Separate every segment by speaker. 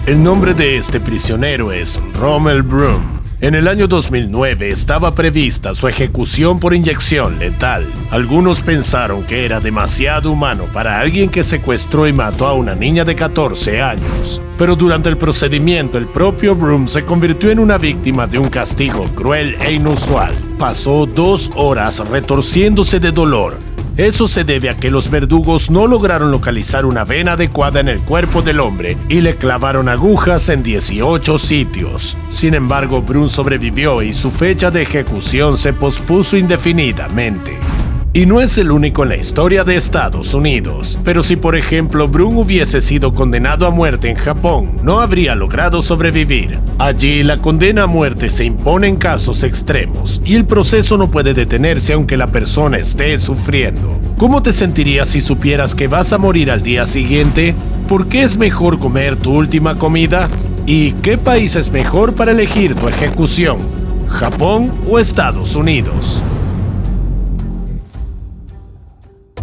Speaker 1: El nombre de este prisionero es Rommel Broom. En el año 2009 estaba prevista su ejecución por inyección letal. Algunos pensaron que era demasiado humano para alguien que secuestró y mató a una niña de 14 años. Pero durante el procedimiento, el propio Broom se convirtió en una víctima de un castigo cruel e inusual. Pasó 2 horas retorciéndose de dolor. Eso se debe a que los verdugos no lograron localizar una vena adecuada en el cuerpo del hombre y le clavaron agujas en 18 sitios. Sin embargo, Broom sobrevivió y su fecha de ejecución se pospuso indefinidamente. Y no es el único en la historia de Estados Unidos. Pero si por ejemplo Broom hubiese sido condenado a muerte en Japón, no habría logrado sobrevivir. Allí la condena a muerte se impone en casos extremos y el proceso no puede detenerse aunque la persona esté sufriendo. ¿Cómo te sentirías si supieras que vas a morir al día siguiente? ¿Por qué es mejor comer tu última comida? ¿Y qué país es mejor para elegir tu ejecución? ¿Japón o Estados Unidos?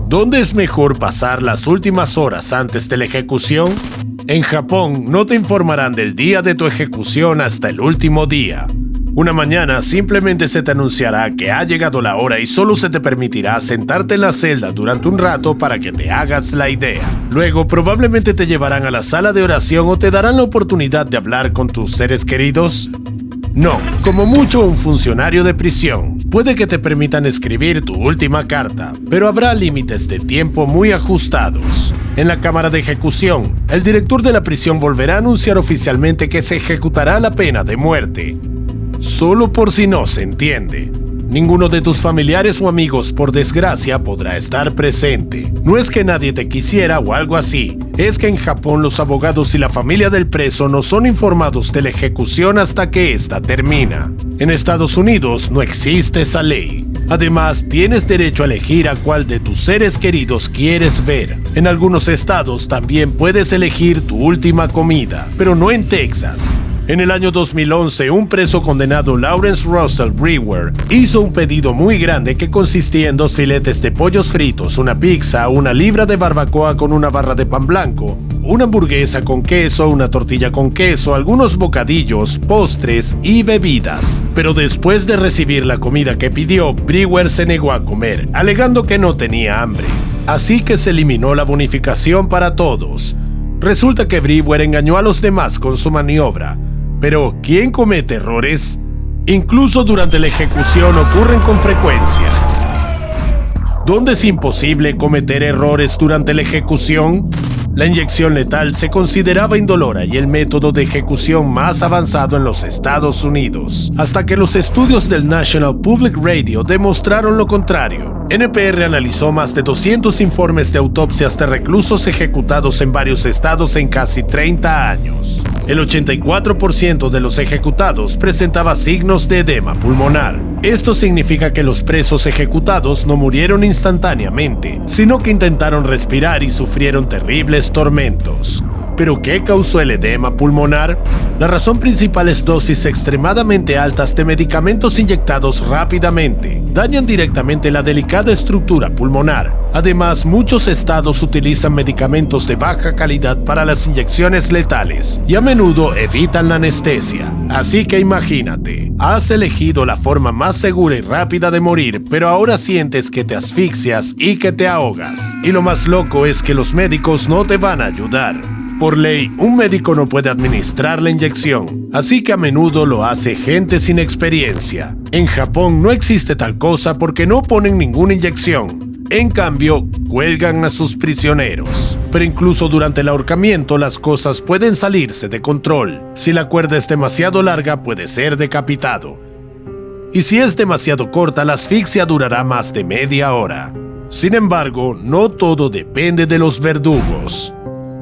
Speaker 1: ¿Dónde es mejor pasar las últimas horas antes de la ejecución? En Japón no te informarán del día de tu ejecución hasta el último día. Una mañana simplemente se te anunciará que ha llegado la hora y solo se te permitirá sentarte en la celda durante un rato para que te hagas la idea. Luego probablemente te llevarán a la sala de oración o te darán la oportunidad de hablar con tus seres queridos. No, como mucho un funcionario de prisión. Puede que te permitan escribir tu última carta, pero habrá límites de tiempo muy ajustados. En la cámara de ejecución, el director de la prisión volverá a anunciar oficialmente que se ejecutará la pena de muerte. Solo por si no se entiende. Ninguno de tus familiares o amigos, por desgracia, podrá estar presente. No es que nadie te quisiera o algo así. Es que en Japón los abogados y la familia del preso no son informados de la ejecución hasta que ésta termina. En Estados Unidos no existe esa ley. Además, tienes derecho a elegir a cuál de tus seres queridos quieres ver. En algunos estados también puedes elegir tu última comida, pero no en Texas. En el año 2011, un preso condenado, Lawrence Russell Brewer, hizo un pedido muy grande que consistía en 2 filetes de pollos fritos, una pizza, una libra de barbacoa con una barra de pan blanco, una hamburguesa con queso, una tortilla con queso, algunos bocadillos, postres y bebidas. Pero después de recibir la comida que pidió, Brewer se negó a comer, alegando que no tenía hambre. Así que se eliminó la bonificación para todos. Resulta que Brewer engañó a los demás con su maniobra. Pero, ¿quién comete errores? Incluso durante la ejecución ocurren con frecuencia. ¿Dónde es imposible cometer errores durante la ejecución? La inyección letal se consideraba indolora y el método de ejecución más avanzado en los Estados Unidos, hasta que los estudios del National Public Radio demostraron lo contrario. NPR analizó más de 200 informes de autopsias de reclusos ejecutados en varios estados en casi 30 años. El 84% de los ejecutados presentaba signos de edema pulmonar. Esto significa que los presos ejecutados no murieron instantáneamente, sino que intentaron respirar y sufrieron terribles tormentos. ¿Pero qué causó el edema pulmonar? La razón principal es dosis extremadamente altas de medicamentos inyectados rápidamente. Dañan directamente la delicada estructura pulmonar. Además, muchos estados utilizan medicamentos de baja calidad para las inyecciones letales y a menudo evitan la anestesia. Así que imagínate, has elegido la forma más segura y rápida de morir, pero ahora sientes que te asfixias y que te ahogas. Y lo más loco es que los médicos no te van a ayudar. Por ley, un médico no puede administrar la inyección, así que a menudo lo hace gente sin experiencia. En Japón no existe tal cosa porque no ponen ninguna inyección. En cambio, cuelgan a sus prisioneros. Pero incluso durante el ahorcamiento las cosas pueden salirse de control. Si la cuerda es demasiado larga, puede ser decapitado. Y si es demasiado corta, la asfixia durará más de media hora. Sin embargo, no todo depende de los verdugos.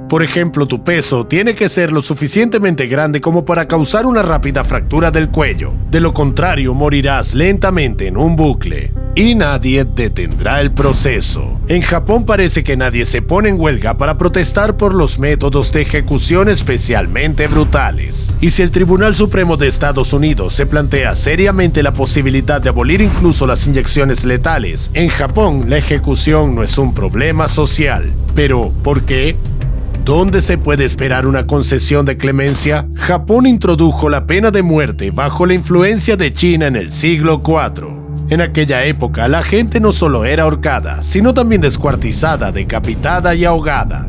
Speaker 1: Por ejemplo, tu peso tiene que ser lo suficientemente grande como para causar una rápida fractura del cuello. De lo contrario, morirás lentamente en un bucle. Y nadie detendrá el proceso. En Japón parece que nadie se pone en huelga para protestar por los métodos de ejecución especialmente brutales. Y si el Tribunal Supremo de Estados Unidos se plantea seriamente la posibilidad de abolir incluso las inyecciones letales, en Japón la ejecución no es un problema social. Pero, ¿por qué? ¿Dónde se puede esperar una concesión de clemencia? Japón introdujo la pena de muerte bajo la influencia de China en el siglo IV. En aquella época, la gente no solo era ahorcada, sino también descuartizada, decapitada y ahogada.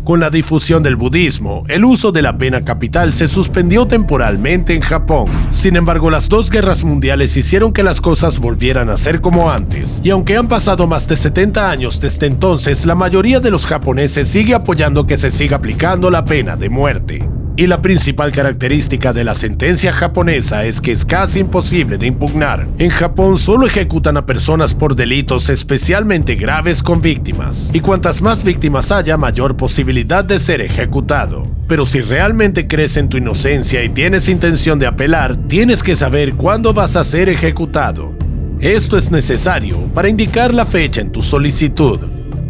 Speaker 1: Con la difusión del budismo, el uso de la pena capital se suspendió temporalmente en Japón. Sin embargo, las dos guerras mundiales hicieron que las cosas volvieran a ser como antes. Y aunque han pasado más de 70 años desde entonces, la mayoría de los japoneses sigue apoyando que se siga aplicando la pena de muerte. Y la principal característica de la sentencia japonesa es que es casi imposible de impugnar. En Japón solo ejecutan a personas por delitos especialmente graves con víctimas. Y cuantas más víctimas haya, mayor posibilidad de ser ejecutado. Pero si realmente crees en tu inocencia y tienes intención de apelar, tienes que saber cuándo vas a ser ejecutado. Esto es necesario para indicar la fecha en tu solicitud.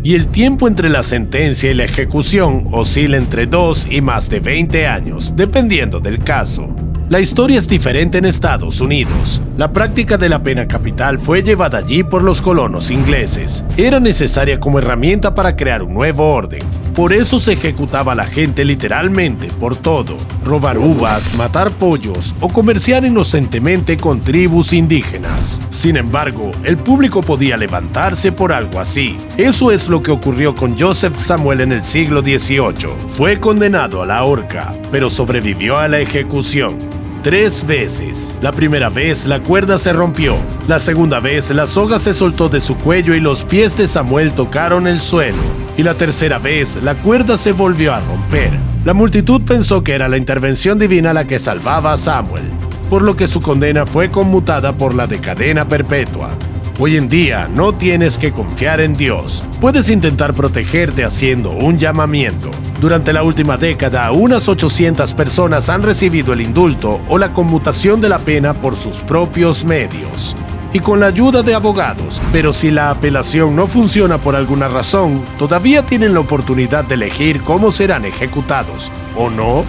Speaker 1: Y el tiempo entre la sentencia y la ejecución oscila entre 2 y más de 20 años, dependiendo del caso. La historia es diferente en Estados Unidos. La práctica de la pena capital fue llevada allí por los colonos ingleses. Era necesaria como herramienta para crear un nuevo orden. Por eso se ejecutaba a la gente literalmente por todo: robar uvas, matar pollos o comerciar inocentemente con tribus indígenas. Sin embargo, el público podía levantarse por algo así. Eso es lo que ocurrió con Joseph Samuel en el siglo XVIII. Fue condenado a la horca, pero sobrevivió a la ejecución 3 veces. La primera vez la cuerda se rompió. La segunda vez la soga se soltó de su cuello y los pies de Samuel tocaron el suelo. Y la tercera vez la cuerda se volvió a romper. La multitud pensó que era la intervención divina la que salvaba a Samuel, por lo que su condena fue conmutada por la de cadena perpetua. Hoy en día no tienes que confiar en Dios. Puedes intentar protegerte haciendo un llamamiento. Durante la última década, unas 800 personas han recibido el indulto o la conmutación de la pena por sus propios medios y con la ayuda de abogados. Pero si la apelación no funciona por alguna razón, todavía tienen la oportunidad de elegir cómo serán ejecutados, ¿o no?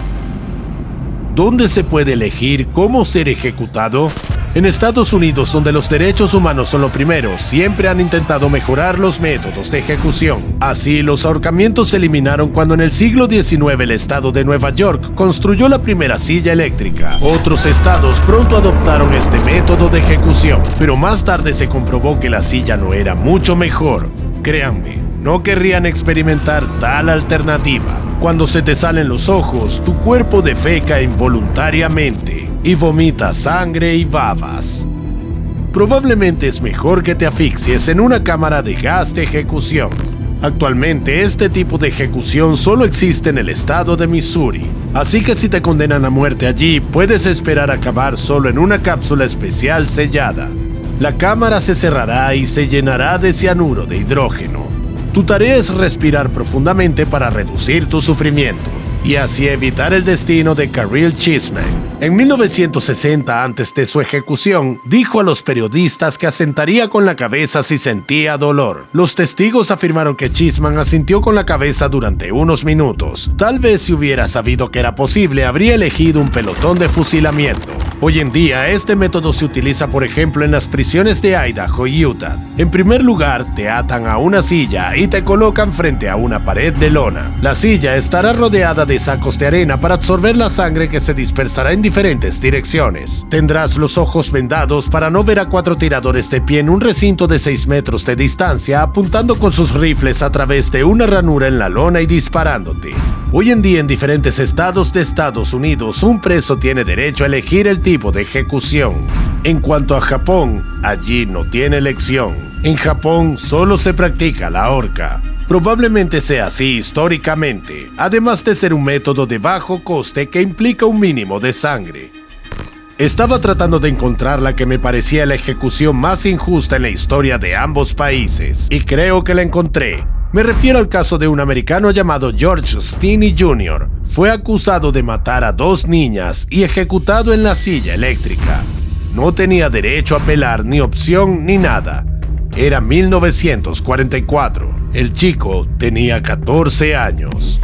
Speaker 1: ¿Dónde se puede elegir cómo ser ejecutado? En Estados Unidos, donde los derechos humanos son lo primero, siempre han intentado mejorar los métodos de ejecución. Así, los ahorcamientos se eliminaron cuando en el siglo XIX el estado de Nueva York construyó la primera silla eléctrica. Otros estados pronto adoptaron este método de ejecución, pero más tarde se comprobó que la silla no era mucho mejor. Créanme, no querrían experimentar tal alternativa. Cuando se te salen los ojos, tu cuerpo defeca involuntariamente y vomita sangre y babas. Probablemente es mejor que te asfixies en una cámara de gas de ejecución. Actualmente este tipo de ejecución solo existe en el estado de Missouri, así que si te condenan a muerte allí, puedes esperar acabar solo en una cápsula especial sellada. La cámara se cerrará y se llenará de cianuro de hidrógeno. Tu tarea es respirar profundamente para reducir tu sufrimiento y así evitar el destino de Caryl Chessman. En 1960, antes de su ejecución, dijo a los periodistas que asentaría con la cabeza si sentía dolor. Los testigos afirmaron que Chessman asintió con la cabeza durante unos minutos. Tal vez si hubiera sabido que era posible, habría elegido un pelotón de fusilamiento. Hoy en día, este método se utiliza, por ejemplo, en las prisiones de Idaho y Utah. En primer lugar, te atan a una silla y te colocan frente a una pared de lona. La silla estará rodeada de sacos de arena para absorber la sangre que se dispersará en diferentes direcciones. Tendrás los ojos vendados para no ver a 4 tiradores de pie en un recinto de 6 metros de distancia apuntando con sus rifles a través de una ranura en la lona y disparándote. Hoy en día, en diferentes estados de Estados Unidos, un preso tiene derecho a elegir el tipo de ejecución. En cuanto a Japón, allí no tiene elección. En Japón solo se practica la horca. Probablemente sea así históricamente, además de ser un método de bajo coste que implica un mínimo de sangre. Estaba tratando de encontrar la que me parecía la ejecución más injusta en la historia de ambos países, y creo que la encontré. Me refiero al caso de un americano llamado George Stinney Jr. Fue acusado de matar a 2 niñas y ejecutado en la silla eléctrica. No tenía derecho a apelar, ni opción, ni nada. Era 1944. El chico tenía 14 años.